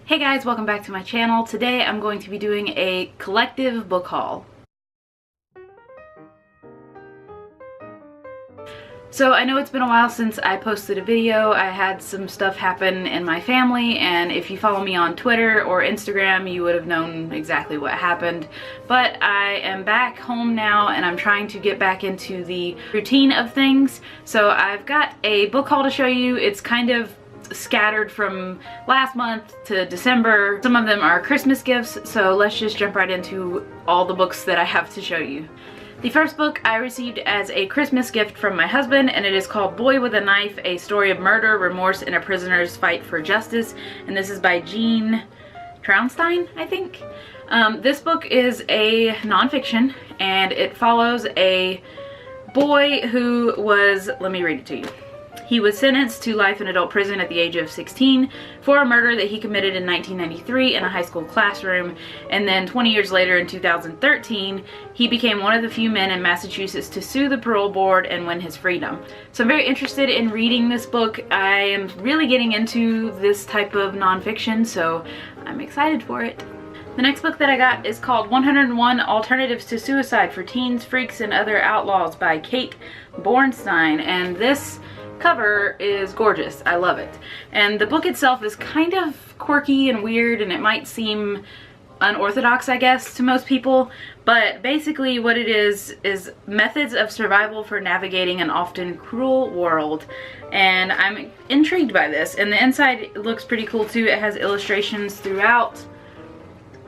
Hey guys, welcome back to my channel. Today I'm going to be doing a collective book haul. So I know it's been a while since I posted a video. I had some stuff happen in my family, and if you follow me on Twitter or Instagram, you would have known exactly what happened. But I am back home now, and I'm trying to get back into the routine of things. So I've got a book haul to show you. It's kind of scattered from last month to December. Some of them are Christmas gifts, so let's just jump right into all the books that I have to show you. The first book I received as a Christmas gift from my husband, and it is called Boy with a Knife, A Story of Murder, Remorse, and a Prisoner's Fight for Justice, and this is by Jean Traunstein, I think. This book is a nonfiction, and it follows a boy who was, let me read it to you. He was sentenced to life in adult prison at the age of 16 for a murder that he committed in 1993 in a high school classroom, and then 20 years later in 2013 he became one of the few men in Massachusetts to sue the parole board and win his freedom. So I'm very interested in reading this book. I am really getting into this type of nonfiction, so I'm excited for it. The next book that I got is called 101 Alternatives to Suicide for Teens, Freaks, and Other Outlaws by Kate Bornstein, and this cover is gorgeous. I love it. And the book itself is kind of quirky and weird, and it might seem unorthodox, I guess, to most people, but basically what it is methods of survival for navigating an often cruel world. And I'm intrigued by this, and the inside looks pretty cool too. It has illustrations throughout,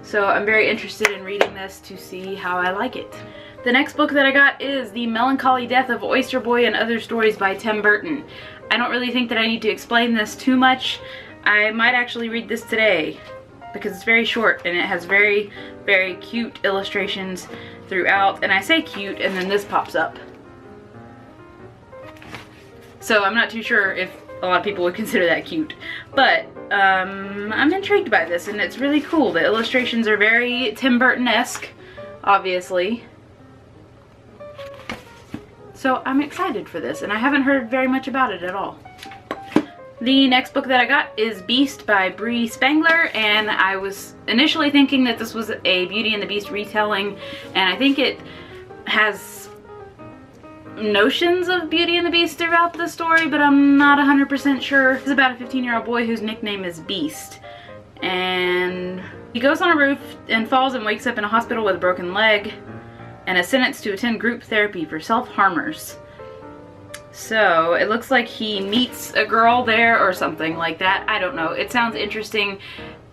so I'm very interested in reading this to see how I like it. The next book that I got is The Melancholy Death of Oyster Boy and Other Stories by Tim Burton. I don't really think that I need to explain this too much. I might actually read this today because it's very short and it has very, very cute illustrations throughout. And I say cute and then this pops up. So I'm not too sure if a lot of people would consider that cute. But I'm intrigued by this, and it's really cool. The illustrations are very Tim Burton-esque, obviously. So I'm excited for this, and I haven't heard very much about it at all. The next book that I got is Beast by Bree Spangler, and I was initially thinking that this was a Beauty and the Beast retelling, and I think it has notions of Beauty and the Beast throughout the story, but I'm not 100% sure. It's about a 15-year-old boy whose nickname is Beast, and he goes on a roof and falls and wakes up in a hospital with a broken leg and is sentenced to attend group therapy for self-harmers. So it looks like he meets a girl there or something like that. I don't know. It sounds interesting,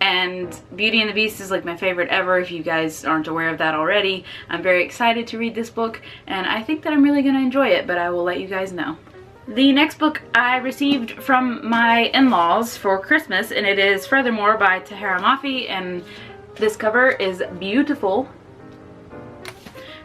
and Beauty and the Beast is like my favorite ever, if you guys aren't aware of that already. I'm very excited to read this book, and I think that I'm really going to enjoy it, but I will let you guys know. The next book I received from my in-laws for Christmas, and it is Furthermore by Tahara Mafi, and this cover is beautiful.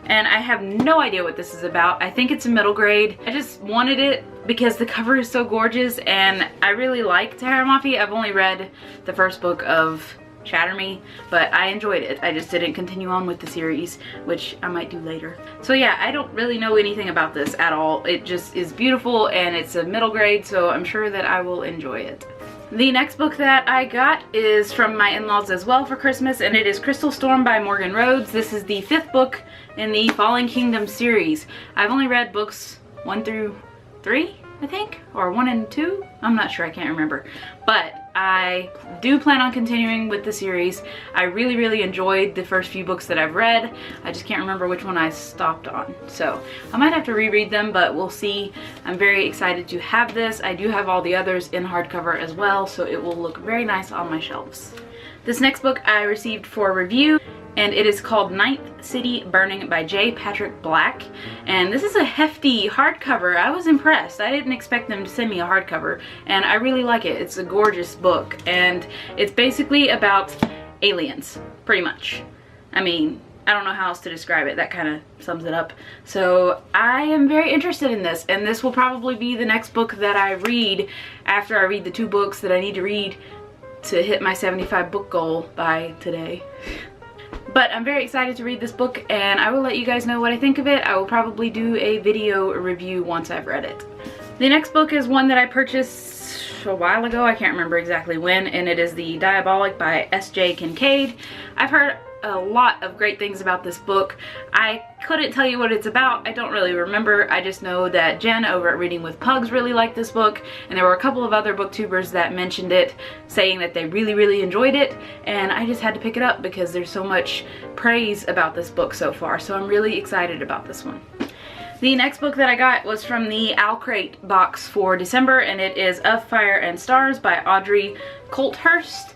And I have no idea what this is about. I think it's a middle grade. I just wanted it because the cover is so gorgeous, and I really like Tahara Mafi. I've only read the first book of Shatter Me, but I enjoyed it. I just didn't continue on with the series, which I might do later. So yeah, I don't really know anything about this at all. It just is beautiful, and it's a middle grade, so I'm sure that I will enjoy it. The next book that I got is from my in-laws as well for Christmas, and it is Crystal Storm by Morgan Rhodes. This is the 5th book in the Fallen Kingdom series. I've only read books 1 through 3, I think, or 1 and 2. I'm not sure, I can't remember. But I do plan on continuing with the series. I really, really enjoyed the first few books that I've read. I just can't remember which one I stopped on. So I might have to reread them, but we'll see. I'm very excited to have this. I do have all the others in hardcover as well, so it will look very nice on my shelves. This next book I received for review, and it is called Ninth City Burning by J. Patrick Black. And this is a hefty hardcover. I was impressed. I didn't expect them to send me a hardcover, and I really like it. It's a gorgeous book, and it's basically about aliens, pretty much. I mean, I don't know how else to describe it. That kind of sums it up. So I am very interested in this, and this will probably be the next book that I read after I read the 2 books that I need to read to hit my 75 book goal by today. But I'm very excited to read this book, and I will let you guys know what I think of it. I will probably do a video review once I've read it. The next book is one that I purchased out a while ago. I can't remember exactly when, and it is the Diabolic by S.J. Kincaid. I've heard a lot of great things about this book. I couldn't tell you what it's about. I don't really remember. I just know that Jen over at Reading with Pugs really liked this book, and there were a couple of other booktubers that mentioned it, saying that they really enjoyed it, and I just had to pick it up because there's so much praise about this book so far, so I'm really excited about this one. The next book that I got was from the Owl Crate box for December, and it is Of Fire and Stars by Audrey Colthurst.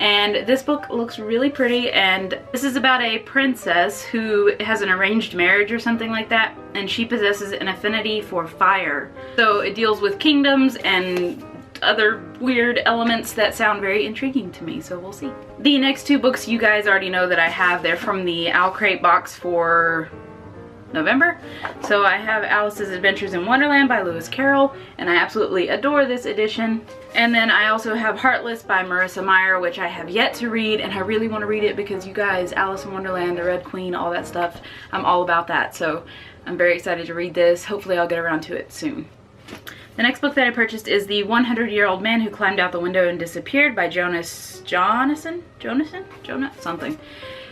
And this book looks really pretty, and this is about a princess who has an arranged marriage or something like that, and she possesses an affinity for fire. So it deals with kingdoms and other weird elements that sound very intriguing to me, so we'll see. The next two books you guys already know that I have. They're from the Owl Crate box for November. So I have Alice's Adventures in Wonderland by Lewis Carroll, and I absolutely adore this edition. And then I also have Heartless by Marissa Meyer, which I have yet to read, and I really want to read it because you guys, Alice in Wonderland, the Red Queen, all that stuff, I'm all about that. So I'm very excited to read this. Hopefully I'll get around to it soon. The next book that I purchased is The 100-Year-Old Man Who Climbed Out the Window and Disappeared by Jonathan? Something.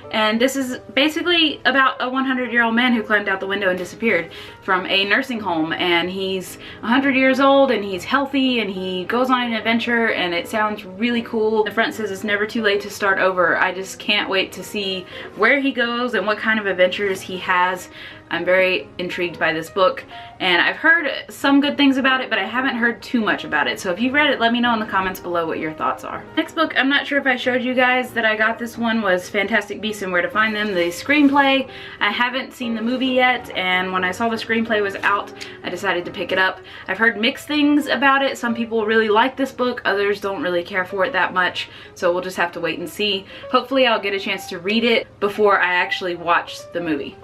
And this is basically about a 100-year-old man who climbed out the window and disappeared from a nursing home, and he's 100 years old and he's healthy and he goes on an adventure, and it sounds really cool. The front says it's never too late to start over. I just can't wait to see where he goes and what kind of adventures he has. I'm very intrigued by this book, and I've heard some good things about it, but I haven't heard too much about it. So if you've read it, let me know in the comments below what your thoughts are. Next book, I'm not sure if I showed you guys that I got this one, was Fantastic Beasts and Where to Find Them, the screenplay. I haven't seen the movie yet, and when I saw the screenplay was out, I decided to pick it up. I've heard mixed things about it. Some people really like this book, others don't really care for it that much, so we'll just have to wait and see. Hopefully I'll get a chance to read it before I actually watch the movie.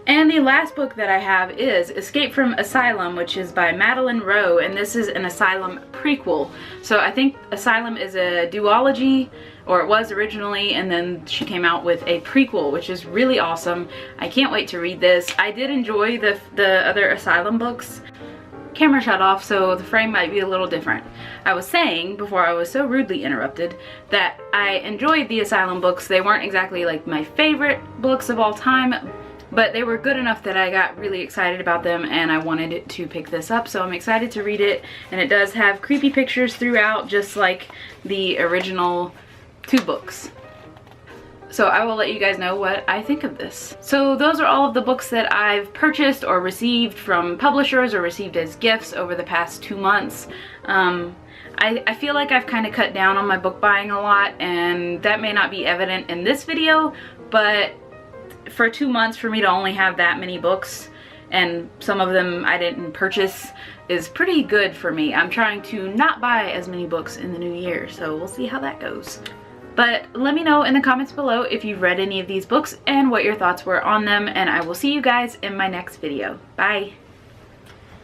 And the last book that I have is Escape from Asylum, which is by Madeline Rowe, and this is an Asylum prequel. So I think Asylum is a duology, or it was originally, and then she came out with a prequel, which is really awesome. I can't wait to read this. I did enjoy the other Asylum books. Camera shut off, so the frame might be a little different. I was saying, before I was so rudely interrupted, that I enjoyed the Asylum books. They weren't exactly like my favorite books of all time, but they were good enough that I got really excited about them, and I wanted to pick this up, so I'm excited to read it. And it does have creepy pictures throughout, just like the original two books. So I will let you guys know what I think of this. So those are all of the books that I've purchased or received from publishers or received as gifts over the past 2 months. I feel like I've kind of cut down on my book buying a lot, and that may not be evident in this video, but for 2 months for me to only have that many books, and some of them I didn't purchase, is pretty good for me. I'm trying to not buy as many books in the new year, so we'll see how that goes. But let me know in the comments below if you've read any of these books and what your thoughts were on them, and I will see you guys in my next video. Bye!